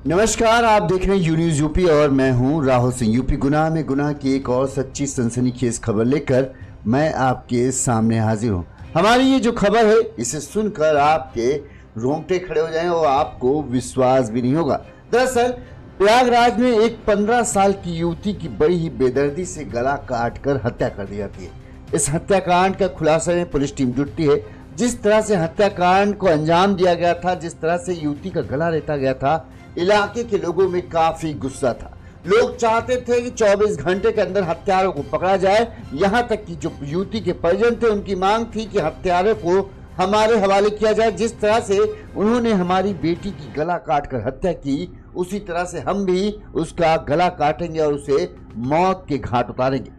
नमस्कार, आप देख रहे हैं यू न्यूज़ यूपी और मैं हूं राहुल सिंह। यूपी गुनाह में गुनाह की एक और सच्ची सनसनीखेज खबर लेकर मैं आपके सामने हाजिर हूं। हमारी ये जो खबर है इसे सुनकर आपके रोंगटे खड़े हो जाएं और आपको विश्वास भी नहीं होगा। दरअसल प्रयागराज में एक 15 साल की युवती की बड़ी ही बेदर्दी से गला काटकर हत्या कर दी जाती है। इस हत्याकांड का खुलासा में पुलिस टीम जुटती है। जिस तरह से हत्याकांड को अंजाम दिया गया था, जिस तरह से युवती का गला रेता गया था, इलाके के लोगों में काफी गुस्सा था। लोग चाहते थे कि 24 घंटे के अंदर हत्यारों को पकड़ा जाए। यहाँ तक कि जो युवती के परिजन थे उनकी मांग थी कि हत्यारों को हमारे हवाले किया जाए। जिस तरह से उन्होंने हमारी बेटी की गला काटकर हत्या की, उसी तरह से हम भी उसका गला काटेंगे और उसे मौत के घाट उतारेंगे।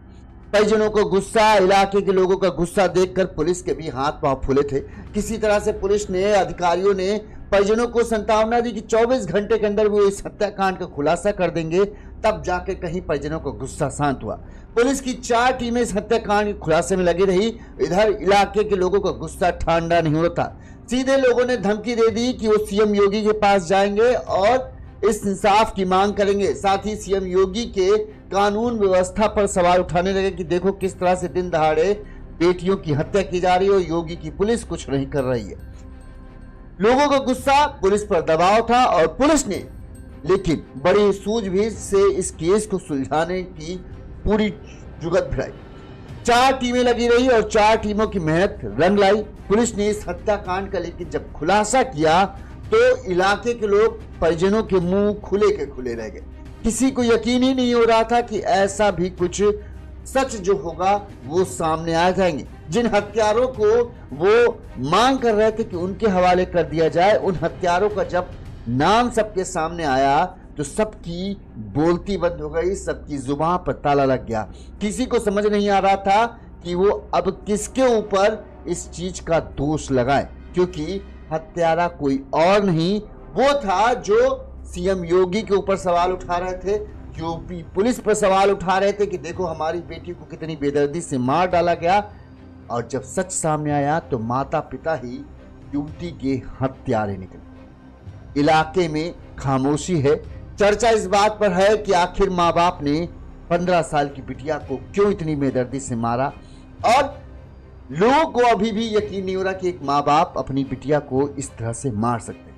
परिजनों को गुस्सा, इलाके के लोगों का गुस्सा देखकर पुलिस के भी हाथ पांव फूले थे। किसी तरह से पुलिस ने, अधिकारियों ने परिजनों को संतावना दी कि 24 घंटे के अंदर वो इस हत्याकांड का खुलासा कर देंगे। तब जाकर कहीं परिजनों का गुस्सा शांत हुआ। पुलिस की 4 टीमें इस हत्याकांड के खुलासे में लगी रही। इधर इलाके के लोगों का गुस्सा ठंडा नहीं होता। सीधे लोगों ने धमकी दे दी कि वो सीएम योगी के पास जाएंगे और इस इंसाफ की मांग करेंगे। साथ ही सीएम योगी के कानून व्यवस्था पर सवाल उठाने लगे कि देखो किस तरह से दिन दहाड़े बेटियों की हत्या की जा रही है और योगी की पुलिस कुछ नहीं कर रही है। लोगों का गुस्सा, पुलिस पर दबाव था और पुलिस ने लेकिन बड़ी सूझबूझ से इस केस को सुलझाने की पूरी जुगत भिड़ाई। 4 टीमें लगी रही और 4 टीमों की मेहनत रंग लाई। पुलिस ने इस हत्याकांड का लेकिन जब खुलासा किया तो इलाके के लोग, परिजनों के मुंह खुले के खुले रह गए। किसी को यकीन ही नहीं हो रहा था कि ऐसा भी कुछ सच जो होगा वो सामने आ जाएंगे। जिन हत्यारों को वो मांग कर रहे थे कि उनके हवाले कर दिया जाए, उन हत्यारों का जब नाम सबके सामने आया तो सबकी बोलती बंद हो गई, सबकी जुबान पर ताला लग गया। किसी को समझ नहीं आ रहा था कि वो अब किसके ऊपर इस चीज का दोष लगाए, क्योंकि हत्यारा कोई और नहीं, वो था जो सीएम योगी के ऊपर सवाल उठा रहे थे, यूपी पुलिस पर सवाल उठा रहे थे कि देखो हमारी बेटी को कितनी बेदर्दी से मार डाला गया। और जब सच सामने आया तो माता पिता ही युवती के हत्यारे निकले। इलाके में खामोशी है। चर्चा इस बात पर है कि आखिर माँ बाप ने 15 साल की बिटिया को क्यों इतनी बेदर्दी से मारा और लोगों को अभी भी यकीन नहीं हो रहा कि एक माँ बाप अपनी बिटिया को इस तरह से मार सकते हैं।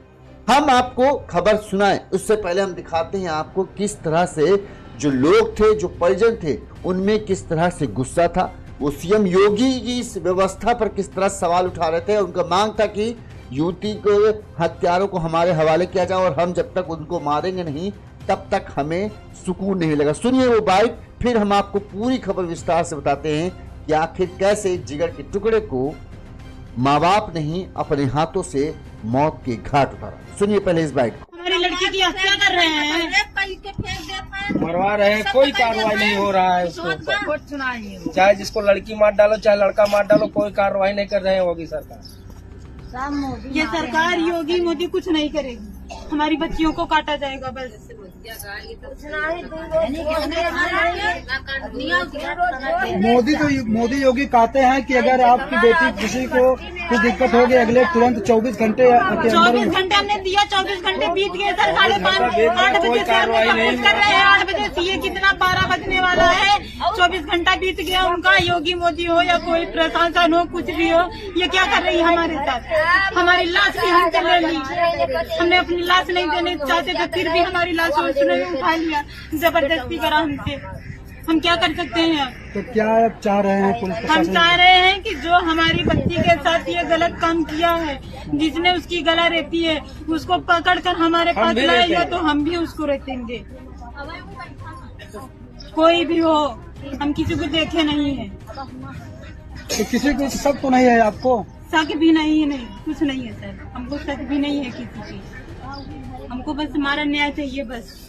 हम आपको खबर सुनाएं उससे पहले हम दिखाते हैं आपको किस तरह से जो लोग थे, जो परिजन थे, उनमें किस तरह से गुस्सा था। वो सीएम योगी की इस व्यवस्था पर किस तरह सवाल उठा रहे थे। उनका मांग था कि युवती को, हत्यारों को हमारे हवाले किया जाए और हम जब तक उनको मारेंगे नहीं तब तक हमें सुकून नहीं लगा। सुनिए वो बाइट, फिर हम आपको पूरी खबर विस्तार से बताते हैं कि आखिर कैसे जिगर के टुकड़े को माँ बाप ने ही अपने हाथों से मौत के घाट उतारा। सुनिए पहले इस बाइट को। हमारी लड़की की हत्या कर रहे हैं, मरवा रहे हैं, कोई कार्रवाई नहीं हो रहा है उसको ऊपर। चाहे जिसको लड़की मार डालो चाहे लड़का मार डालो, कोई कार्रवाई नहीं कर रहे हैं योगी सरकार। ये सरकार योगी मोदी कुछ नहीं करेगी। हमारी बच्चियों को काटा जाएगा बस। मोदी योगी कहते हैं कि अगर आपकी बेटी किसी को कुछ दिक्कत होगी अगले तुरंत 24 घंटे के अंदर। 24 घंटे हमने दिया, 24 घंटे बीत गए सर। 5:30 8 बजे से हम कर रहे हैं। 8 बजे से ये कितना 12 बजने वाला है। 24 घंटा बीत गया। उनका योगी मोदी हो या कोई प्रशासन हो, कुछ भी हो, ये क्या कर रही है हमारे साथ। हमारी लाश भी हमसे ले ली। हमने अपनी लाश नहीं देने चाहते थे, फिर भी हमारी लाश उसने उठा लिया, जबरदस्ती करा हमसे। हम क्या कर सकते हैं। तो क्या आप चाह रहे हैं पुलिस प्रशासन? हम चाह रहे हैं कि जो हमारी बच्ची के साथ ये गलत काम किया है, जिसने उसकी गला रेती है, उसको पकड़कर हमारे पास लाएगा तो हम भी उसको रेतेंगे। कोई भी हो, हम किसी को देखे नहीं है। तो किसी को शक तो नहीं है आपको? शक भी नहीं है, नहीं कुछ नहीं है सर, हमको शक भी नहीं है किसी की। हमको बस हमारा न्याय चाहिए बस।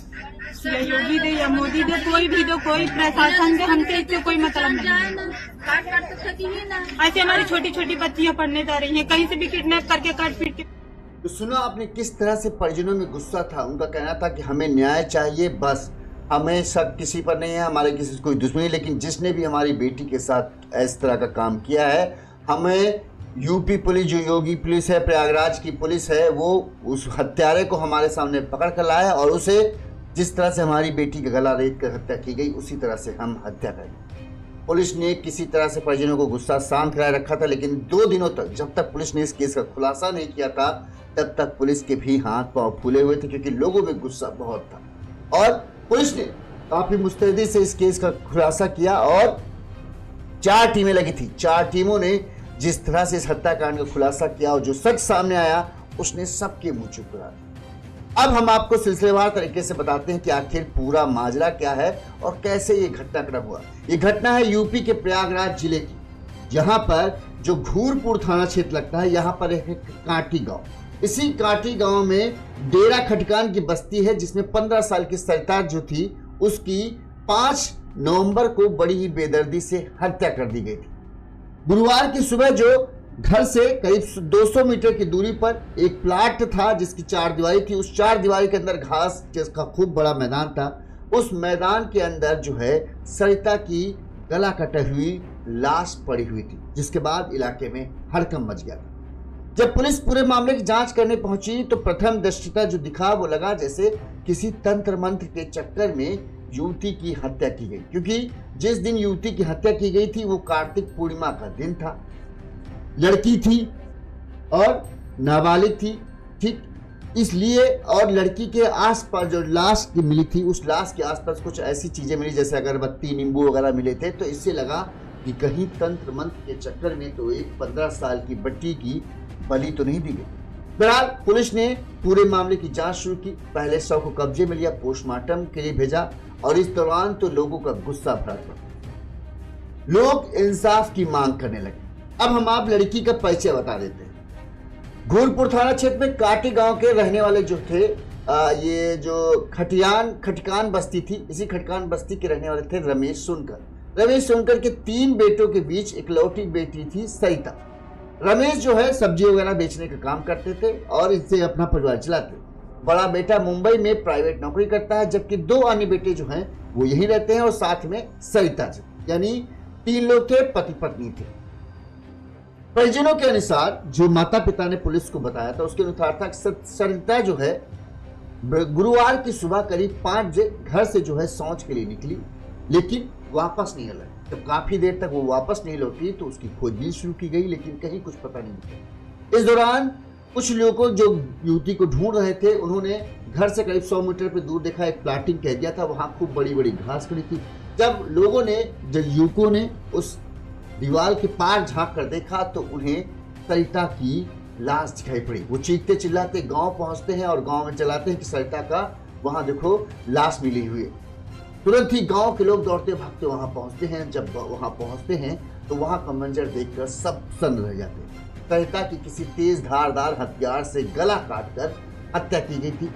या योगी दे या मोदी दे, कोई भी दो, कोई प्रशासन दे, हमसे इससे कोई मतलब नहीं है। ऐसे हमारी छोटी छोटी बच्चियां पढ़ने जा रही हैं, कहीं से भी किडनैप करके काट पीट के। तो सुना आपने किस तरह से परिजनों में गुस्सा था। उनका कहना था कि हमें न्याय चाहिए बस, हमें शक किसी पर नहीं है, हमारे किसी से कोई दुश्मनी, लेकिन जिसने भी हमारी बेटी के साथ इस तरह का काम किया है हमें यूपी पुलिस, जो योगी पुलिस है, प्रयागराज की पुलिस है, वो उस हत्यारे को हमारे सामने पकड़ कर लाया और उसे जिस तरह से हमारी बेटी का गला रेत कर हत्या की गई उसी तरह से हम हत्या करें। पुलिस ने किसी तरह से परिजनों को गुस्सा शांत कराए रखा था, लेकिन 2 दिनों तक जब तक पुलिस ने इस केस का खुलासा नहीं किया था तब तक पुलिस के भी हाथ पांव फूले हुए थे, क्योंकि लोगों में गुस्सा बहुत था। और पुलिस ने काफी मुस्तैदी से इस केस का खुलासा किया और 4 टीमें लगी थी। 4 टीमों ने जिस तरह से इस हत्याकांड का खुलासा किया और जो सच सामने आया उसने सबके मुंह चुप करा दिया। अब हम आपको सिलसिलेवार तरीके से बताते हैं कि आखिर पूरा माजरा क्या है और कैसे ये घटनाक्रम हुआ। ये घटना है यूपी के प्रयागराज जिले की, जहां पर जो घूरपुर थाना क्षेत्र लगता है, यहाँ पर एक कांटी गांव। इसी कांटी गांव में डेरा खटकान की बस्ती है, जिसमें 15 साल की सरिता जो थी उसकी 5 नवंबर को बड़ी ही बेदर्दी से हत्या कर दी गई थी। गुरुवार की सुबह जो घर से करीब 200 मीटर की दूरी पर एक प्लाट था जिसकी 4 दीवारी थी, उस 4 दीवारी के अंदर घास जिसका खूब बड़ा मैदान था, उस मैदान के अंदर जो है सरिता की गला कटी हुई लाश पड़ी हुई थी, जिसके बाद इलाके में हड़कंप मच गया था। जब पुलिस पूरे मामले की जांच करने पहुंची तो प्रथम दृष्टया जो दिखा वो लगा जैसे किसी तंत्र मंत्र के चक्कर में युवती की हत्या की गई, क्योंकि जिस दिन युवती की हत्या की गई थी वो कार्तिक पूर्णिमा का दिन था, लड़की थी और नाबालिग थी, ठीक इसलिए। और लड़की के आसपास जो लाश मिली थी उस लाश के आसपास कुछ ऐसी चीजें मिली जैसे अगरबत्ती, नींबू वगैरह मिले थे, तो इससे लगा कि कहीं तंत्र मंत्र के चक्कर में तो एक 15 साल की बच्ची की बलि तो नहीं दी गई। बहरहाल पुलिस ने पूरे मामले की जांच शुरू की, पहले शव को कब्जे में लिया, पोस्टमार्टम के लिए भेजा और इस दौरान तो लोगों का गुस्सा भड़क पड़ा, लोग इंसाफ की मांग करने लगे। अब हम आप लड़की का परिचय बता देते हैं। घूरपुर थाना क्षेत्र में काटी गांव के रहने वाले जो थे, ये जो खटकान बस्ती थी, इसी खटकान बस्ती के रहने वाले थे रमेश सोनकर के 3 बेटों के बीच इकलौती बेटी थी सरिता। रमेश जो है सब्जी वगैरह बेचने का काम करते थे और इससे अपना परिवार चलाते। बड़ा बेटा मुंबई में प्राइवेट नौकरी करता है, जबकि 2 अन्य बेटे जो हैं वो यहीं रहते हैं और साथ में सरिता जी, यानी 3 लोग थे, पति पत्नी थे। परिजनों के अनुसार जो माता पिता ने पुलिस को बताया था उसके अनुसार था सरिता जो है गुरुवार की सुबह करीब 5 बजे घर से जो है शौच के लिए निकली, लेकिन वापस नहीं लौटी। जब काफी देर तक वो वापस नहीं लौटी तो उसकी खोजबीन शुरू की गई, लेकिन कहीं कुछ पता नहीं चला। इस दौरान कुछ लोगों जो युवती को ढूंढ रहे थे उन्होंने घर से करीब 100 मीटर पर दूर देखा एक प्लाटिंग कह दिया था, वहां खूब बड़ी बड़ी घास खड़ी थी। जब युवकों ने उस दीवार के पार झांक कर देखा तो उन्हें सरिता की लाश दिखाई पड़ी। वो चीखते चिल्लाते गांव पहुंचते हैं और गांव में चलाते हैं कि सरिता का वहां देखो लाश मिली हुई है। तुरंत ही गांव के लोग दौड़ते भागते वहां पहुंचते हैं। जब वहां पहुंचते हैं तो वहां का मंजर देखकर सब सन्न रह जाते हैं। सरिता की किसी तेज धारदार हथियार से गला काटकर हत्या की गई थी।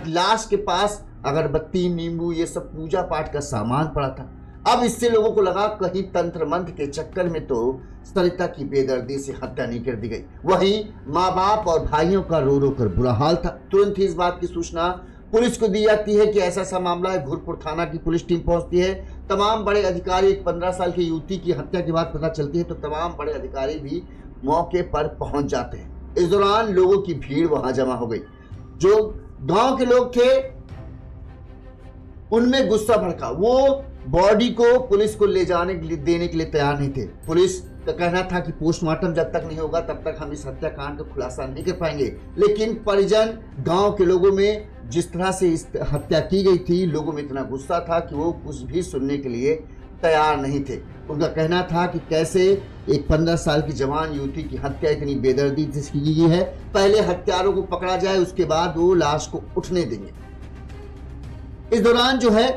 लाश के पास अगरबत्ती, नींबू, ये सब पूजा पाठ का सामान पड़ा था। अब इससे लोगों को लगा कहीं तंत्र मंत्र के चक्कर में तो सरिता की बेदर्दी से हत्या नहीं कर दी गई। वहीं माँ बाप और भाइयों का रो रो कर बुरा हाल था। तुरंत ही इस बात की सूचना पुलिस को दी जाती है कि ऐसा सा मामला है। घूरपुर थाना की पुलिस टीम पहुंचती है। तमाम बड़े अधिकारी, एक 15 साल की युवती की हत्या के बाद पता चलती है तो तमाम बड़े अधिकारी भी मौके पर पहुंच जाते हैं। इस दौरान लोगों की भीड़ वहां जमा हो गई। जो गांव के लोग थे उनमें गुस्सा भड़का। वो बॉडी को पुलिस को ले जाने के लिए देने के लिए तैयार नहीं थे। पुलिस का कहना था कि पोस्टमार्टम जब तक नहीं होगा तब तक हम इस हत्याकांड का खुलासा नहीं कर पाएंगे। लेकिन परिजन, गांव के लोगों में जिस तरह से इस हत्या की गई थी, लोगों में इतना गुस्सा था कि वो कुछ भी सुनने के लिए तैयार नहीं थे। उनका कहना था कि कैसे एक 15 साल की जवान युवती की हत्या इतनी बेदर्दी से की गई है, पहले हत्यारों को पकड़ा जाए उसके बाद वो लाश को उठने देंगे। इस दौरान जो है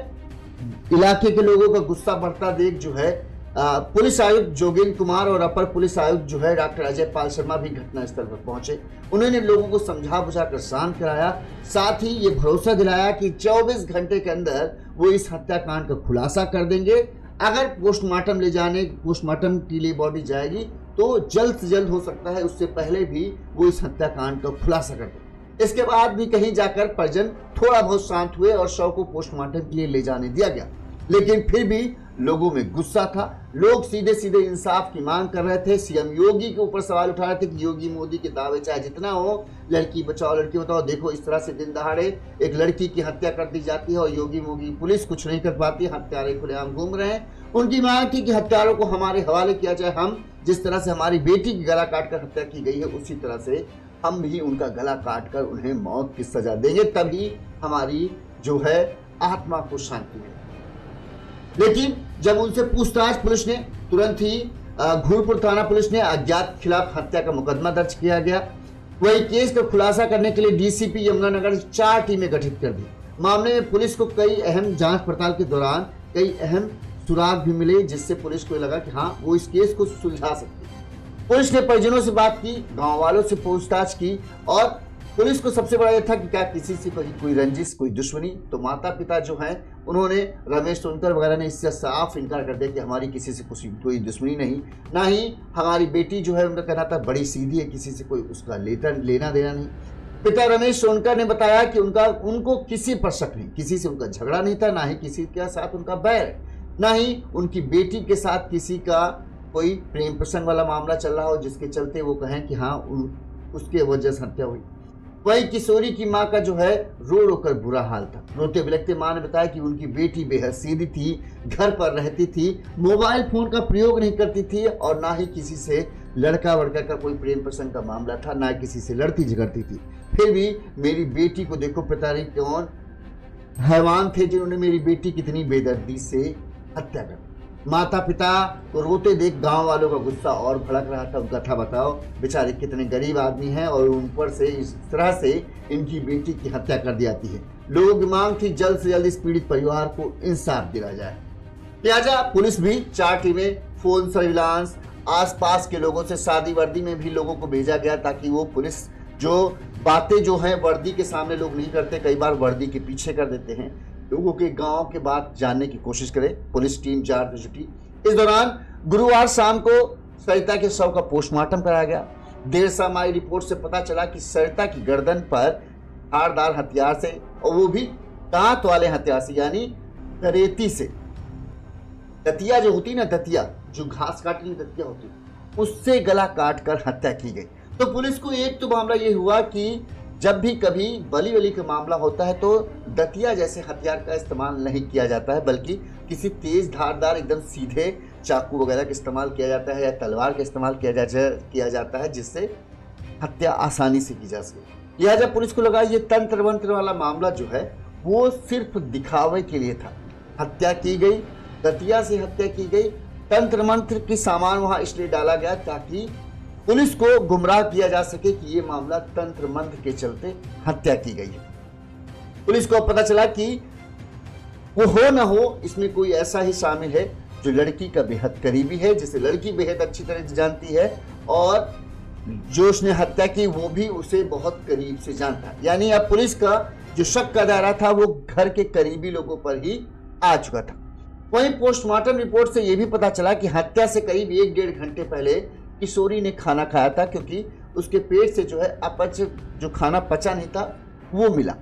इलाके के लोगों का गुस्सा बढ़ता देख जो है पुलिस आयुक्त जोगेंद्र कुमार और अपर पुलिस आयुक्त जो है डॉक्टर अजय पाल शर्मा भी घटनास्थल पर पहुंचे। उन्होंने लोगों को समझा बुझाकर शांत कराया, साथ ही ये भरोसा दिलाया कि 24 घंटे के अंदर वो इस हत्याकांड का खुलासा कर देंगे। अगर पोस्टमार्टम के लिए बॉडी जाएगी तो जल्द से जल्द हो सकता है उससे पहले भी वो इस हत्याकांड का खुलासा कर दें। इसके बाद भी कहीं जाकर परिजन थोड़ा बहुत शांत हुए और शव को पोस्टमार्टम के लिए ले जाने दिया गया। लेकिन फिर भी लोगों में गुस्सा था। लोग सीधे सीधे इंसाफ की मांग कर रहे थे। सीएम योगी के ऊपर सवाल उठा रहे थे कि योगी मोदी के दावे चाहे जितना हो, लड़की बचाओ लड़की बताओ, देखो इस तरह से दिन दहाड़े एक लड़की की हत्या कर दी जाती है और योगी मोगी पुलिस कुछ नहीं कर पाती, हत्यारे खुलेआम घूम रहे हैं। उनकी मांग थी कि हत्यारों को हमारे हवाले किया जाए। हम जिस तरह से हमारी बेटी की गला काट कर हत्या की गई है, उसी तरह से हम भी उनका गला काट कर उन्हें मौत की सजा देंगे, तभी हमारी जो है आत्मा को शांति मिलेगी। लेकिन जब उनसे पूछताछ पुलिस ने तुरंत ही घूरपुर थाना पुलिस ने अज्ञात के खिलाफ हत्या का मुकदमा दर्ज किया गया। वही केस का खुलासा करने के लिए डीसीपी यमुनानगर 4 टीमें गठित कर दी। मामले में पुलिस को कई अहम जांच पड़ताल के दौरान कई अहम सुराग भी मिले, जिससे पुलिस को लगा कि हाँ, वो इस केस को सुलझा सकती है। पुलिस ने परिजनों से बात की, गांव वालों से पूछताछ की और पुलिस को सबसे बड़ा यह था कि क्या किसी से कोई रंजिश, कोई दुश्मनी। तो माता पिता जो हैं, उन्होंने रमेश सोनकर वगैरह ने इससे साफ इनकार कर दिया कि हमारी किसी से कोई दुश्मनी नहीं, ना ही हमारी बेटी जो है, उनका कहना था बड़ी सीधी है, किसी से कोई उसका लेना देना नहीं। पिता रमेश सोनकर ने बताया कि उनको किसी पर शक नहीं, किसी से उनका झगड़ा नहीं था, ना ही किसी के साथ उनका बैर, ना ही उनकी बेटी के साथ किसी का कोई प्रेम प्रसंग वाला मामला चल रहा हो जिसके चलते वो कहें कि हाँ उसके वजह से हत्या हुई। वही किशोरी की मां का जो है रो रो कर बुरा हाल था। रोते बिलखते मां ने बताया कि उनकी बेटी बेहद सीधी थी, घर पर रहती थी, मोबाइल फोन का प्रयोग नहीं करती थी और ना ही किसी से लड़का वड़का का कोई प्रेम प्रसंग का मामला था, ना किसी से लड़ती झगड़ती थी। फिर भी मेरी बेटी को देखो, पता नहीं कौन हैवान थे जिन्होंने मेरी बेटी कितनी बेदर्दी से हत्या कर दी। माता पिता को रोते देख गांव वालों का गुस्सा और भड़क रहा था। उनका था बताओ बेचारे कितने गरीब आदमी हैं और ऊपर से इस तरह से इनकी बेटी की हत्या कर दी जाती है। लोगों की मांग थी जल्द से जल्द इस पीड़ित परिवार को इंसाफ दिलाया जाए। लिहाजा पुलिस भी 4 टीमें, फोन सर्विलांस, आसपास के लोगों से सादी वर्दी में भी लोगों को भेजा गया ताकि वो पुलिस जो बातें जो है वर्दी के सामने लोग नहीं करते, कई बार वर्दी के पीछे कर देते हैं, लोगों के गांव के बात जानने की कोशिश करे। पुलिस टीम 4 बजे जुटी। इस दौरान गुरुवार शाम को सरिता के शव का पोस्टमार्टम कराया गया। देर शाम आई रिपोर्ट से पता चला कि सरिता की गर्दन पर धारदार हथियार से, और वो भी दांत वाले हथियार से, यानी दरेती से, दतिया जो होती ना, दतिया जो घास काटने की दतिया होती, उससे गला काट कर हत्या की गई। तो पुलिस को एक तो मामला ये हुआ कि जब भी कभी बली का मामला होता है तो दतिया जैसे हथियार का इस्तेमाल नहीं किया जाता है, बल्कि किसी तेज धारदार एकदम सीधे चाकू वगैरह का इस्तेमाल किया जाता है या तलवार का इस्तेमाल किया जाता है, जिससे हत्या आसानी से की जा सके। लिहाजा पुलिस को लगा ये तंत्र मंत्र वाला मामला जो है वो सिर्फ दिखावे के लिए था। हत्या की गई, दतिया से हत्या की गई, तंत्र मंत्र की सामान वहां इसलिए डाला गया ताकि पुलिस को गुमराह किया जा सके कि ये मामला तंत्र मंत्र के चलते हत्या की गई है। पुलिस को पता चला कि वो हो न हो इसमें कोई ऐसा ही शामिल है जो लड़की का बेहद करीबी है, जिसे लड़की बेहद अच्छी तरह से जानती है और जो उसने हत्या की वो भी उसे बहुत करीब से जानता है। यानी अब पुलिस का जो शक का दायरा था वो घर के करीबी लोगों पर ही आ चुका था। वहीं पोस्टमार्टम रिपोर्ट से यह भी पता चला कि हत्या से करीब 1-1.5 घंटे पहले किशोरी ने खाना खाया था, क्योंकि उसके पेट से जो है अपच, जो खाना पचा नहीं था, वो मिला।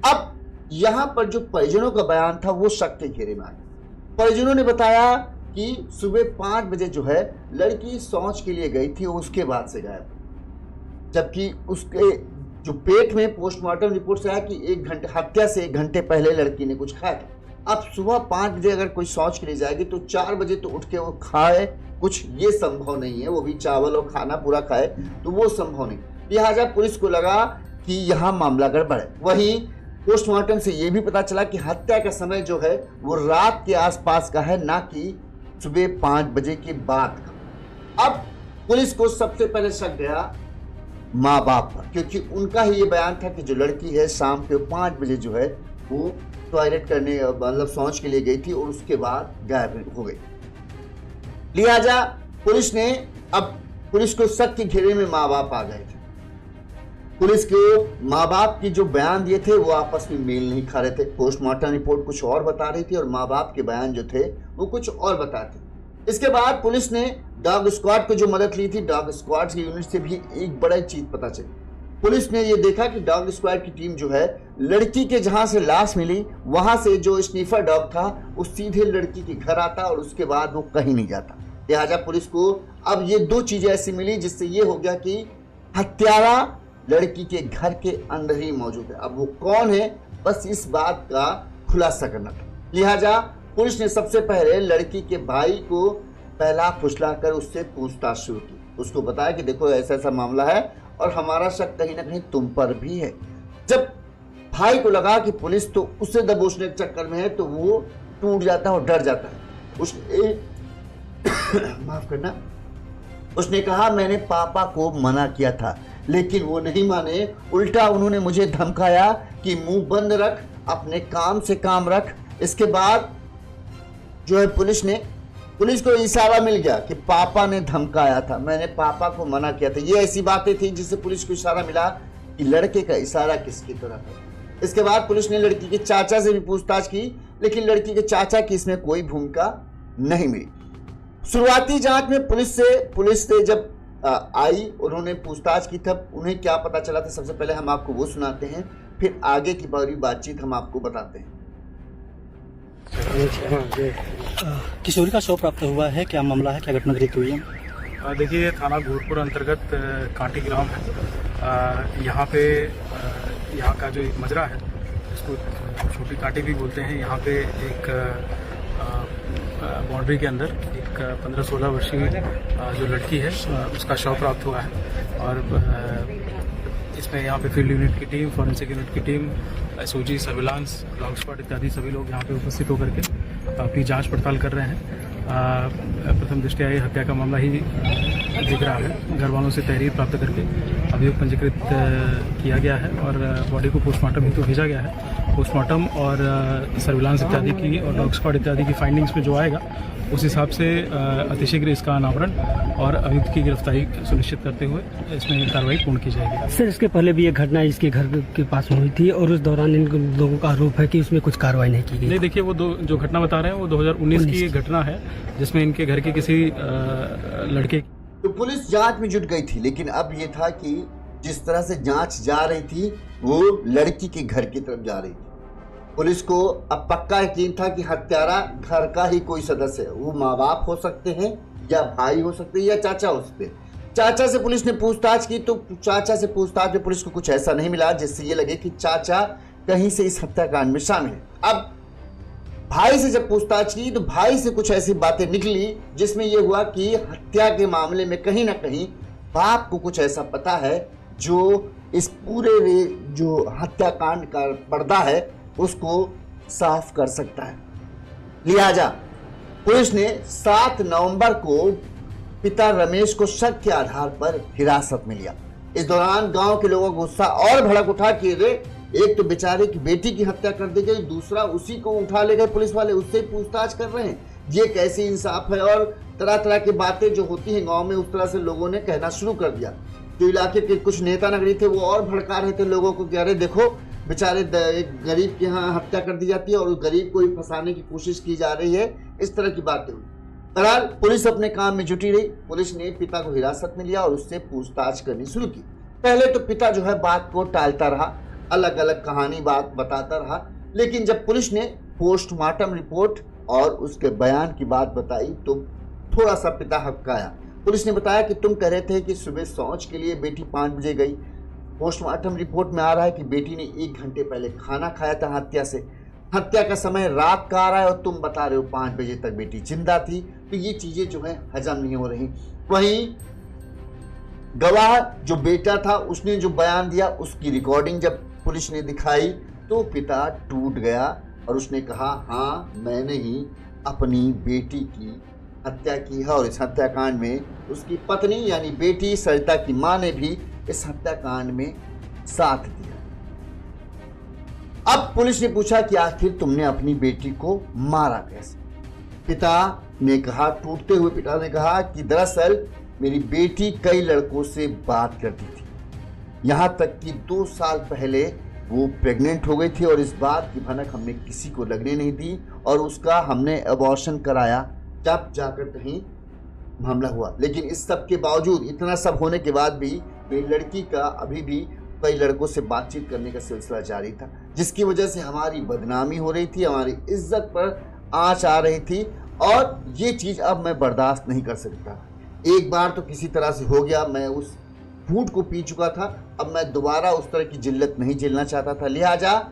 अब यहाँ पर जो परिजनों का बयान था वो शक के घेरे में आ गया। परिजनों ने बताया कि सुबह 5 बजे जो है लड़की शौच के लिए गई थी और उसके बाद से गायब, जबकि उसके जो पेट में पोस्टमार्टम रिपोर्ट से आया कि 1 घंटे, हत्या से 1 घंटे पहले लड़की ने कुछ खाया था। अब सुबह 5 बजे अगर कोई शौच के लिए जाएगी तो 4 बजे तो उठ के वो खाए कुछ, ये संभव नहीं है, वो भी चावल और खाना पूरा खाए, तो वो संभव नहीं। लिहाजा पुलिस को लगा कि यहाँ मामला गड़बड़ है। वहीं पोस्टमार्टम से ये भी पता चला कि हत्या का समय जो है वो रात के आसपास का है, ना कि सुबह 5 बजे के बाद का। अब पुलिस को सबसे पहले शक गया माँ बाप पर, क्योंकि उनका ही ये बयान था कि जो लड़की है शाम के 5 बजे जो है वो टॉयलेट करने, मतलब शौच के लिए गई थी और उसके बाद गायब हो गई। लिहाजा पुलिस को शक के घेरे में माँ बाप आ गए थे। पुलिस के माँ बाप की जो बयान दिए थे वो आपस में मेल नहीं खा रहे थे। पोस्टमार्टम रिपोर्ट कुछ और बता रही थी और माँ बाप के बयान जो थे वो कुछ और बताते। इसके बाद पुलिस ने डॉग स्क्वाड को जो मदद ली थी, डॉग स्क्वाड की यूनिट से भी एक बड़ा चीज पता चली। पुलिस ने ये देखा कि डॉग स्क्वाड की टीम जो है लड़की के जहां से लाश मिली वहां से जो स्नीफर डॉग था वो सीधे लड़की के घर आता और उसके बाद वो कहीं नहीं जाता। लिहाजा पुलिस को अब ये दो चीजें ऐसी मिली जिससे ये हो गया कि हत्यारा लड़की के घर के अंदर ही मौजूद है। अब वो कौन है, बस इस बात का खुलासा करना था। लिहाजा पुलिस ने सबसे पहले लड़की के भाई को पहला फुसलाकर उससे पूछताछ शुरू की। उसको बताया कि देखो ऐसा ऐसा मामला है और हमारा शक कहीं ना कहीं तुम पर भी है। जब भाई को लगा कि पुलिस तो उसे दबोचने के चक्कर में है तो वो टूट जाता है और डर जाता है। उसने माफ करना, उसने कहा मैंने पापा को मना किया था लेकिन वो नहीं माने, उल्टा उन्होंने मुझे धमकाया कि मुंह बंद रख, अपने काम से काम रख। इसके बाद जो है पुलिस को इशारा मिल गया कि पापा ने धमकाया था, मैंने पापा को मना किया था। ये ऐसी बातें थी जिससे पुलिस को इशारा मिला कि लड़के का इशारा किसकी तरफ है। इसके बाद पुलिस ने लड़की के चाचा से भी पूछताछ की लेकिन लड़की के चाचा की इसमें कोई भूमिका नहीं मिली। शुरुआती जांच में पुलिस से जब आई उन्होंने पूछताछ की तब उन्हें क्या पता चला था, सबसे पहले हम आपको वो सुनाते हैं, फिर आगे की पूरी बातचीत हम आपको बताते हैं। किशोरी का शव प्राप्त हुआ है, क्या मामला है, क्या घटना घटित हुई है? देखिए, थाना घोरपुर अंतर्गत कांटी ग्राम है। यहाँ पे यहाँ का जो एक मजरा है इसको छोटी कांटी भी बोलते हैं। यहाँ पे एक बाउंड्री के अंदर एक 15-16 वर्षीय जो लड़की है उसका शव प्राप्त हुआ है और इसमें यहाँ पे फील्ड यूनिट की टीम, फॉरेंसिक यूनिट की team, SOG, surveillance, dog squad इत्यादि सभी लोग यहाँ पे उपस्थित होकर के अपनी जांच पड़ताल कर रहे हैं। प्रथम दृष्टया ये हत्या का मामला ही दिख रहा है। घर वालों से तहरीर प्राप्त करके अभियोग पंजीकृत किया गया है और बॉडी को पोस्टमार्टम हेतु भेजा गया है। पोस्टमार्टम और सर्विलांस इत्यादि की और डॉग स्क्वाड इत्यादि की फाइंडिंग्स में जो आएगा उस हिसाब से अतिशीघ्र इसका अनावरण और अभियुक्त की गिरफ्तारी सुनिश्चित करते हुए इसमें कार्रवाई पूर्ण की जाएगी। सर, इसके पहले भी एक घटना इसके घर के पास हुई थी और उस दौरान इन लोगों का आरोप है कि उसमें कुछ कार्रवाई नहीं की गई। नहीं, देखिए, वो जो घटना बता रहे हैं वो 2019 की घटना है जिसमें इनके घर के किसी लड़के। तो पुलिस जांच में जुट गई थी लेकिन अब ये था कि जिस तरह से जांच जा रही थी वो लड़की के घर की तरफ जा रही थी। पुलिस को अब पक्का यकीन था कि हत्यारा घर का ही कोई सदस्य है। वो माँ बाप हो सकते हैं या भाई हो सकते हैं या चाचा हो सकते हैं। चाचा से पुलिस ने पूछताछ की तो चाचा से पूछताछ में पुलिस को कुछ ऐसा नहीं मिला जिससे ये लगे कि चाचा कहीं से इस हत्याकांड में शामिल है। अब भाई से जब पूछताछ की तो भाई से कुछ ऐसी बातें निकली जिसमें यह हुआ कि हत्या के मामले में कहीं ना कहीं बाप को कुछ ऐसा पता है जो इस पूरे जो हत्याकांड का पर्दा है उसको साफ कर सकता है। लिहाजा पुलिस ने 7 नवंबर को पिता रमेश को शक के आधार पर हिरासत में लिया। इस दौरान गांव के लोगों का गुस्सा और भड़क उठा कि एक तो बेचारे की बेटी की हत्या कर दी गई, दूसरा उसी को उठा ले गए पुलिस वाले, उससे पूछताछ कर रहे हैं। ये कैसी इंसाफ है। और तरह तरह की बातें जो होती हैं गांव में उस तरह से लोगों ने कहना शुरू कर दिया। जो इलाके के कुछ नेता नगरी थे वो और भड़का रहे थे लोगों को कि अरे देखो बेचारे एक गरीब के यहाँ हत्या कर दी जाती है और उस गरीब को ही फंसाने की कोशिश की जा रही है। इस तरह की बातें हुई। बहरहाल पुलिस अपने काम में जुटी रही। पुलिस ने पिता को हिरासत में लिया और उससे पूछताछ करनी शुरू की। पहले तो पिता जो है बात को टालता रहा, अलग अलग कहानी बात बताता रहा, लेकिन जब पुलिस ने पोस्टमार्टम रिपोर्ट और उसके बयान की बात बताई तो थोड़ा सा पिता हक्काया। पुलिस ने बताया कि तुम कह रहे थे कि सुबह शौच के लिए बेटी 5 बजे गई। पोस्टमार्टम रिपोर्ट में आ रहा है कि बेटी ने 1 घंटे पहले खाना खाया था हत्या से। हत्या का समय रात का आ रहा है और तुम बता रहे हो 5 बजे तक बेटी जिंदा थी। तो ये चीजें जो है हजम नहीं हो रही। वहीं गवाह जो बेटा था उसने जो बयान दिया उसकी रिकॉर्डिंग जब पुलिस ने दिखाई तो पिता टूट गया और उसने कहा हाँ मैंने ही अपनी बेटी की हत्या की है और इस हत्याकांड में उसकी पत्नी यानी बेटी सरिता की मां ने भी इस हत्याकांड में साथ दिया। अब पुलिस ने पूछा कि आखिर तुमने अपनी बेटी को मारा कैसे। पिता ने कहा, टूटते हुए पिता ने कहा कि दरअसल मेरी बेटी कई लड़कों से बात करती थी, यहां तक कि 2 साल पहले वो प्रेग्नेंट हो गई थी और इस बात की भनक हमने किसी को लगने नहीं दी और उसका हमने अबॉर्शन कराया तब जाकर कहीं मामला हुआ। लेकिन इस सब के बावजूद, इतना सब होने के बाद भी मेरी लड़की का अभी भी कई लड़कों से बातचीत करने का सिलसिला जारी था, जिसकी वजह से हमारी बदनामी हो रही थी, हमारी इज्जत पर आंच आ रही थी और ये चीज़ अब मैं बर्दाश्त नहीं कर सकता। एक बार तो किसी तरह से हो गया, मैं उस फूट को पी चुका था, अब मैं दोबारा उस तरह की जिल्लत नहीं झेलना चाहता था। लिहाजा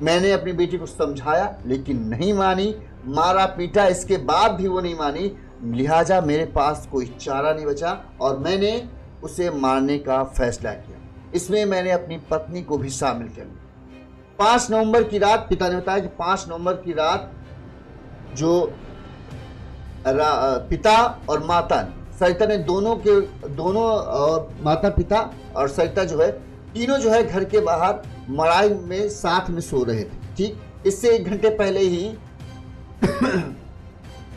मैंने अपनी बेटी को समझाया लेकिन नहीं मानी, मारा पीटा, इसके बाद भी वो नहीं मानी। लिहाजा मेरे पास कोई चारा नहीं बचा और मैंने उसे मारने का फैसला किया। इसमें मैंने अपनी पत्नी को भी शामिल कर लिया। 5 नवंबर की रात, पिता ने बताया कि 5 नवंबर की रात जो पिता और माता सरिता ने दोनों माता पिता और सरिता जो है तीनों जो है घर के बाहर मड़ाई में साथ में सो रहे थे। ठीक, इससे 1 घंटे पहले ही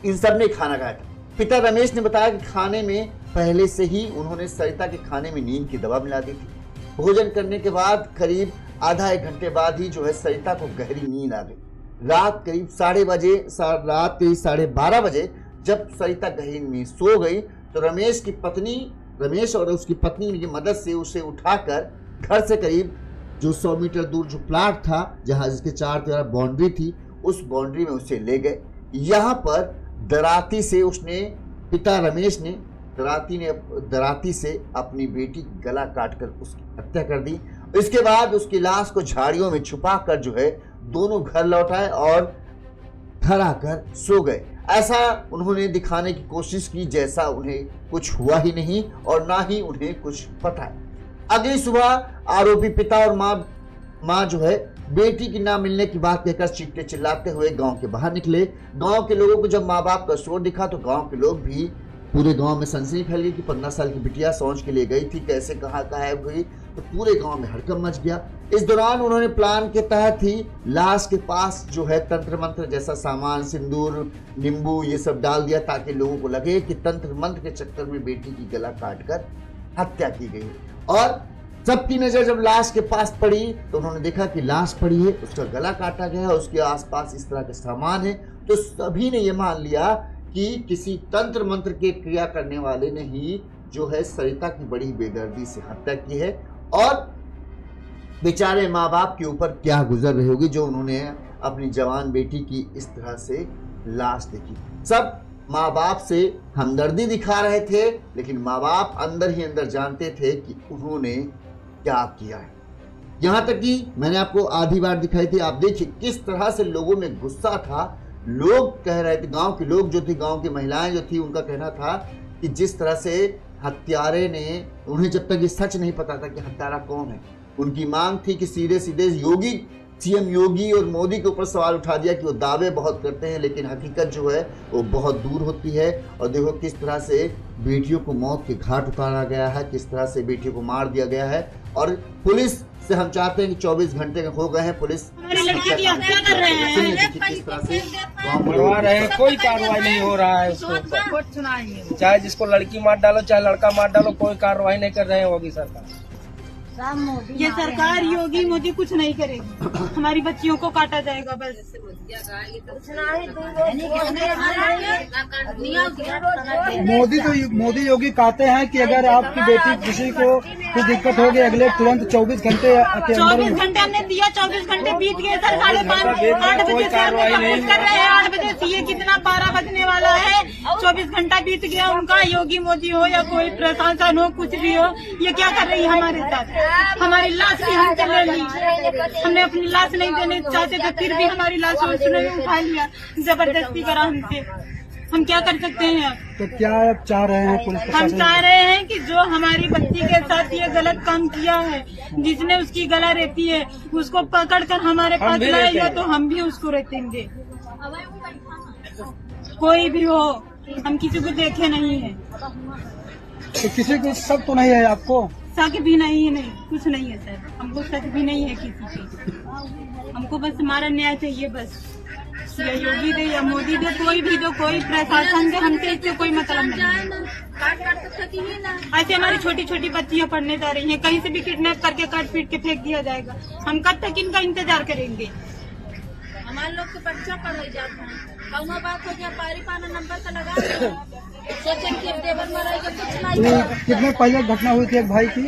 इन सब ने खाना खाया था। पिता रमेश ने बताया कि खाने में पहले से ही उन्होंने सरिता के खाने में नींद की दवा मिला दी थी। भोजन करने के बाद करीब आधा 1 घंटे बाद ही जो है सरिता को गहरी नींद आ गई। रात करीब 12:30 बजे जब सरिता गहरी नींद सो गई तो रमेश और उसकी पत्नी की मदद से उसे उठाकर घर से करीब जो 100 मीटर दूर जो प्लाट था जहां जिसके 4 तरफ बाउंड्री थी, उस बाउंड्री में उसे ले गए। यहाँ पर दराती से पिता रमेश ने दराती से अपनी बेटी की गला काटकर उसकी हत्या कर दी। इसके बाद उसकी लाश को झाड़ियों में छुपाकर जो है दोनों घर लौट आए और घर आकर सो गए। ऐसा उन्होंने दिखाने की कोशिश की जैसा उन्हें कुछ हुआ ही नहीं और ना ही उन्हें कुछ पता है। अगली सुबह आरोपी पिता और माँ जो है बेटी की ना मिलने की बात कहकर चीखते चिल्लाते हुए गांव के बाहर निकले। गांव के लोगों को जब माँ बाप का शोर दिखा तो गांव के लोग भी, पूरे गांव में सनसनी फैल गई कि 15 साल की बिटिया सौंच के लिए गई थी, कैसे कहाँ गायब हुई, तो पूरे गांव में हड़कंप मच गया। इस दौरान उन्होंने प्लान के तहत ही लाश के पास जो है तंत्र मंत्र जैसा सामान, सिंदूर, नींबू ये सब डाल दिया ताकि लोगों को लगे कि तंत्र मंत्र के चक्कर में बेटी की गला काटकर हत्या की गई। और सबकी नजर जब लाश के पास पड़ी तो उन्होंने देखा कि लाश पड़ी है, उसका गला काटा गया है, उसके आसपास इस तरह के सामान है, तो सभी ने यह मान लिया कि किसी तंत्र मंत्र के क्रिया करने वाले ने ही जो है सरिता की बड़ी बेदर्दी से हत्या की है। और बेचारे माँ बाप के ऊपर क्या गुजर रही होगी जो उन्होंने अपनी जवान बेटी की इस तरह से लाश देखी। सब माँ बाप से हमदर्दी दिखा रहे थे लेकिन माँ बाप अंदर ही अंदर जानते थे कि उन्होंने क्या किया है। यहाँ तक कि मैंने आपको आधी बार दिखाई थी, आप देखिए किस तरह से लोगों में गुस्सा था। लोग कह रहे थे, गांव के लोग जो थे, गांव की महिलाएं जो थी, उनका कहना था कि जिस तरह से हत्यारे ने, उन्हें जब तक ये सच नहीं पता था कि हत्यारा कौन है, उनकी मांग थी कि सीधे सीधे सीएम योगी और मोदी के ऊपर सवाल उठा दिया कि वो दावे बहुत करते हैं लेकिन हकीकत जो है वो बहुत दूर होती है। और देखो किस तरह से बेटियों को मौत के घाट उतारा गया है, किस तरह से बेटियों को मार दिया गया है। और पुलिस से हम चाहते हैं कि 24 घंटे हो गए हैं, पुलिस हमारी लड़की की हत्या कर रहे हैं, किस तरह से मरवा रहे हैं, कोई कार्रवाई नहीं हो रहा है उसके ऊपर। चाहे जिसको लड़की मार डालो चाहे लड़का मार डालो, कोई कार्रवाई नहीं कर रहे हैं योगी सरकार। ये सरकार योगी मोदी कुछ नहीं करेगी, हमारी बच्चियों को काटा जाएगा बस। मोदी योगी कहते हैं कि अगर आपकी बेटी किसी को कुछ दिक्कत होगी अगले तुरंत 24 घंटे के 24 घंटे हमने दिया, 24 घंटे बीत गए सर। 5:30 8 बजे से हम कंप्लीट कर रहे हैं, 8 बजे से ये कितना 12 बजने वाला है। 24 घंटा बीत गया उनका, योगी मोदी हो या कोई प्रशासन हो, कुछ भी हो, ये क्या कर रही है हमारे साथ। हमारी लाश भी हम चले ली, हमने अपनी लाश नहीं देने चाहते थे फिर भी हमारी लाश उसने उठा लिया, जबरदस्ती करा हमसे। हम क्या कर सकते हैं अब? तो क्या आप चाह रहे हैं पुलिस हम चाह रहे हैं कि जो हमारी बच्ची के साथ ये गलत काम किया है, जिसने उसकी गला रेती है, उसको पकड़कर हमारे पास लाएगा तो हम भी उसको रेतेंगे। कोई भी हो, हम किसी को देखे नहीं है। तो किसी को शक तो नहीं है आपको? शक भी नहीं है, नहीं कुछ नहीं है सर, हमको शक भी नहीं है किसी पे। हमको बस हमारा न्याय चाहिए बस, या योगी दे या मोदी दे, कोई भी दो, कोई प्रशासन दे, हमसे इससे कोई मतलब नहीं। ऐसे हमारी छोटी छोटी बच्चियां पढ़ने जा रही हैं, कहीं से भी किडनैप करके काट पीट के फेंक दिया जाएगा। हम कब तक इनका इंतजार करेंगे? हमारे लोग के बच्चा पढ़ जाते हैं, कौनो बात हो गया पारी पाना नंबर से लगा सोचे कि देवर मरेगा कुछ नहीं। कितने पहले घटना हुई थी एक भाई की?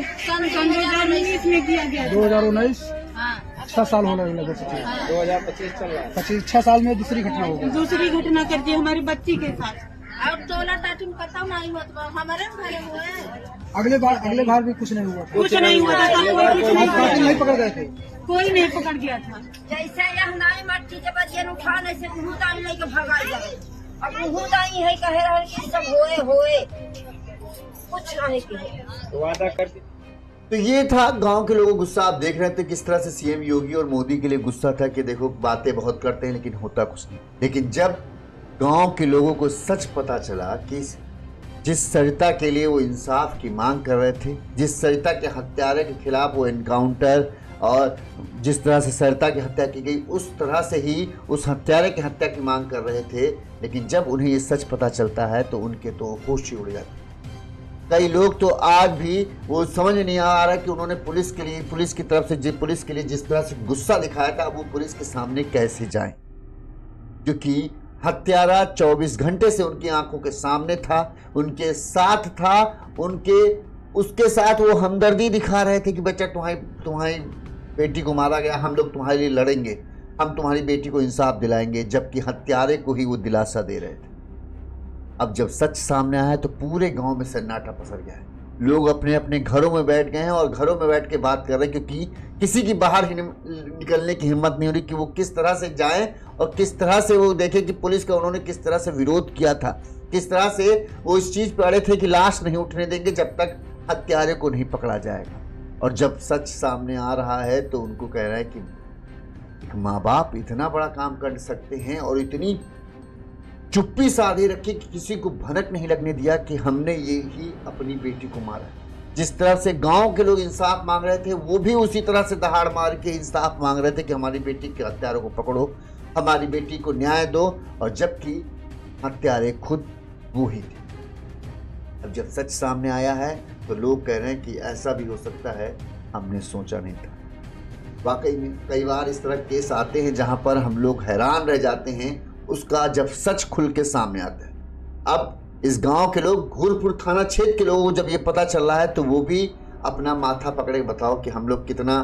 सन 2019 में किया गया था। 2019 हाँ 6 साल होने लगे। 2025 चल रहा है। 6 साल में दूसरी घटना हो गई। दूसरी घटना कर दी हमारी बच्ची के साथ। और टोला टाटी में पता नहीं होता हमारे घरे हुए। अगले बार भी कुछ नहीं हुआ। कुछ नहीं हुआ था, कोई कुछ नहीं कातिल नहीं पकड़ गए थे। कोई नहीं पकड़ गया था। जैसे यह नाई मट्टी के बच्चे उठा ऐसे मुँह दाई नहीं के भगाई जाए। अब मुँह दाई है कहे रहे कि सब होए कुछ नहीं किए। वादा कर तो ये था गांव के लोगों का गुस्सा। आप देख रहे थे किस तरह से सीएम योगी और मोदी के लिए गुस्सा था कि देखो बातें बहुत करते हैं लेकिन होता कुछ नहीं। लेकिन जब गांव के लोगों को सच पता चला कि जिस सरिता के लिए वो इंसाफ की मांग कर रहे थे, जिस सरिता के हत्यारे के खिलाफ वो एनकाउंटर और जिस तरह से सरिता की हत्या की गई उस तरह से ही उस हत्यारे की हत्या की मांग कर रहे थे, लेकिन जब उन्हें ये सच पता चलता है तो उनके तो होश ही उड़ जाते। कई लोग तो आज भी वो समझ नहीं आ रहा कि उन्होंने पुलिस के लिए जिस तरह से गुस्सा दिखाया था वो पुलिस के सामने कैसे जाएं, क्योंकि हत्यारा 24 घंटे से उनकी आंखों के सामने था, उनके साथ था, उसके साथ वो हमदर्दी दिखा रहे थे कि बच्चा तुम्हारी बेटी को मारा गया, हम लोग तुम्हारे लिए लड़ेंगे, हम तुम्हारी बेटी को इंसाफ दिलाएंगे, जबकि हत्यारे को ही वो दिलासा दे रहे थे। अब जब सच सामने आया है तो पूरे गांव में सन्नाटा पसर गया है। लोग अपने अपने घरों में बैठ गए हैं और घरों में बैठ के बात कर रहे हैं, क्योंकि किसी की बाहर ही निकलने की हिम्मत नहीं हो रही कि वो किस तरह से जाएं और किस तरह से वो देखें कि पुलिस का उन्होंने किस तरह से विरोध किया था, किस तरह से वो इस चीज़ पर अड़े थे कि लाश नहीं उठने देंगे जब तक हत्यारे को नहीं पकड़ा जाएगा। और जब सच सामने आ रहा है तो उनको कह रहा है कि एक माँ बाप इतना बड़ा काम कर सकते हैं और इतनी चुप्पी साधे रखी कि किसी को भनक नहीं लगने दिया कि हमने ये ही अपनी बेटी को मारा। जिस तरह से गांव के लोग इंसाफ मांग रहे थे वो भी उसी तरह से दहाड़ मार के इंसाफ मांग रहे थे कि हमारी बेटी के हत्यारों को पकड़ो, हमारी बेटी को न्याय दो, और जबकि हत्यारे खुद वो ही थे। अब जब सच सामने आया है तो लोग कह रहे हैं कि ऐसा भी हो सकता है, हमने सोचा नहीं था। वाकई में कई बार इस तरह केस आते हैं जहां पर हम लोग हैरान रह जाते हैं उसका जब सच खुल के सामने आता है। अब इस गांव के लोग, घूरपुर थाना क्षेत्र के लोगों को जब ये पता चल रहा है तो वो भी अपना माथा पकड़े बताओ कि हम लोग कितना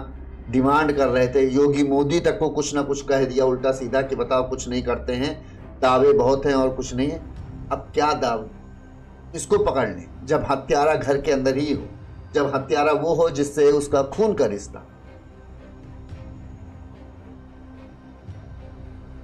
डिमांड कर रहे थे। योगी मोदी तक को कुछ ना कुछ कह दिया उल्टा सीधा कि बताओ कुछ नहीं करते हैं, दावे बहुत हैं और कुछ नहीं है। अब क्या दावे, इसको पकड़ लें जब हत्यारा घर के अंदर ही हो, जब हत्यारा वो हो जिससे उसका खून का रिश्ता।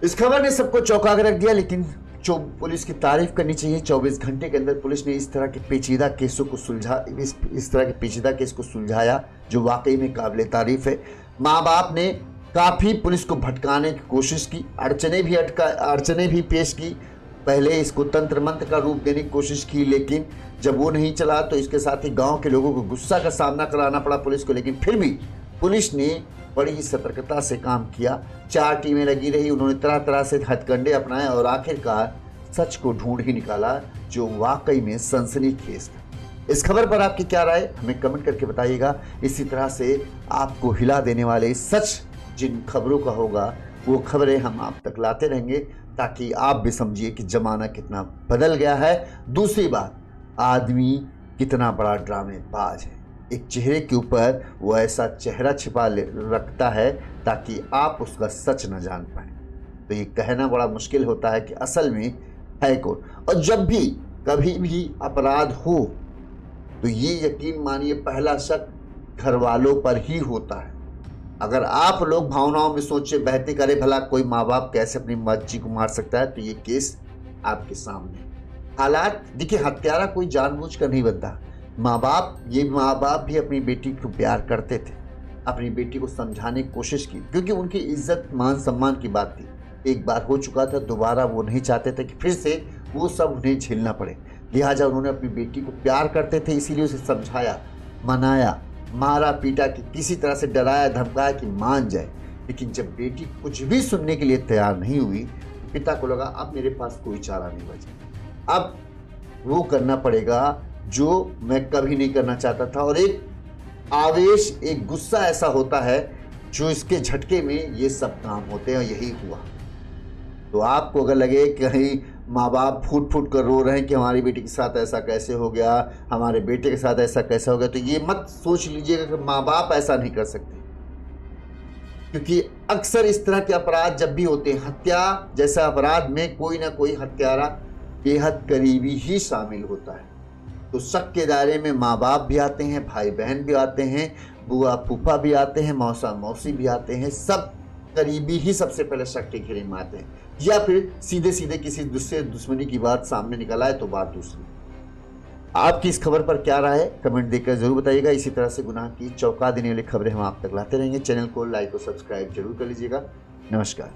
इस खबर ने सबको चौंका कर रख दिया, लेकिन जो पुलिस की तारीफ करनी चाहिए, 24 घंटे के अंदर पुलिस ने इस तरह के पेचीदा केसों को इस तरह के पेचीदा केस को सुलझाया जो वाकई में काबिले तारीफ है। माँ बाप ने काफ़ी पुलिस को भटकाने की कोशिश की, अड़चने भी पेश की, पहले इसको तंत्र मंत्र का रूप देने की कोशिश की, लेकिन जब वो नहीं चला तो इसके साथ ही गाँव के लोगों को गुस्सा का सामना कराना पड़ा पुलिस को। लेकिन फिर भी पुलिस ने बड़ी ही सतर्कता से काम किया, 4 टीमें लगी रही, उन्होंने तरह तरह से हथकंडे अपनाए और आखिरकार सच को ढूंढ ही निकाला जो वाकई में सनसनीखेज था। इस खबर पर आपकी क्या राय, हमें कमेंट करके बताइएगा। इसी तरह से आपको हिला देने वाले सच जिन खबरों का होगा वो खबरें हम आप तक लाते रहेंगे ताकि आप भी समझिए कि ज़माना कितना बदल गया है। दूसरी बात, आदमी कितना बड़ा ड्रामेबाज है। एक चेहरे के ऊपर वो ऐसा चेहरा छिपा रखता है ताकि आप उसका सच न जान पाएं। तो ये कहना बड़ा मुश्किल होता है कि असल में है कौन। और जब भी कभी भी अपराध हो तो ये यकीन मानिए पहला शक घर वालों पर ही होता है। अगर आप लोग भावनाओं में सोचे बहते करे भला कोई माँ बाप कैसे अपनी बच्ची को मार सकता है, तो ये केस आपके सामने। हालात देखिए, हत्यारा कोई जानबूझ कर नहीं बनता। माँ बाप भी अपनी बेटी को प्यार करते थे, अपनी बेटी को समझाने की कोशिश की, क्योंकि उनकी इज्जत मान सम्मान की बात थी। एक बार हो चुका था, दोबारा वो नहीं चाहते थे कि फिर से वो सब उन्हें झेलना पड़े। लिहाजा उन्होंने अपनी बेटी को प्यार करते थे, इसीलिए उसे समझाया, मनाया, मारा पीटा, कि किसी तरह से डराया धमकाया कि मान जाए। लेकिन जब बेटी कुछ भी सुनने के लिए तैयार नहीं हुई तो पिता को लगा अब मेरे पास कोई चारा नहीं बचा, अब वो करना पड़ेगा जो मैं कभी नहीं करना चाहता था। और एक आवेश, एक गुस्सा ऐसा होता है जो इसके झटके में ये सब काम होते हैं, और यही हुआ। तो आपको अगर लगे कि कहीं माँ बाप फूट फूट कर रो रहे हैं कि हमारी बेटी के साथ ऐसा कैसे हो गया, हमारे बेटे के साथ ऐसा कैसा हो गया, तो ये मत सोच लीजिएगा कि माँ बाप ऐसा नहीं कर सकते, क्योंकि अक्सर इस तरह के अपराध जब भी होते हैं, हत्या जैसा अपराध में कोई ना कोई हत्यारा बेहद करीबी ही शामिल होता है। तो शक के दायरे में माँ बाप भी आते हैं, भाई बहन भी आते हैं, बुआ फूफा भी आते हैं, मौसा मौसी भी आते हैं, सब करीबी ही सबसे पहले शक के घेरे में आते हैं, या फिर सीधे सीधे किसी दूसरे दुश्मनी की बात सामने निकल आए तो बात दूसरी। आपकी इस खबर पर क्या राय है कमेंट देकर जरूर बताइएगा। इसी तरह से गुनाह की चौंका देने वाली खबरें हम आप तक लाते रहेंगे। चैनल को लाइक और सब्सक्राइब जरूर कर लीजिएगा। नमस्कार।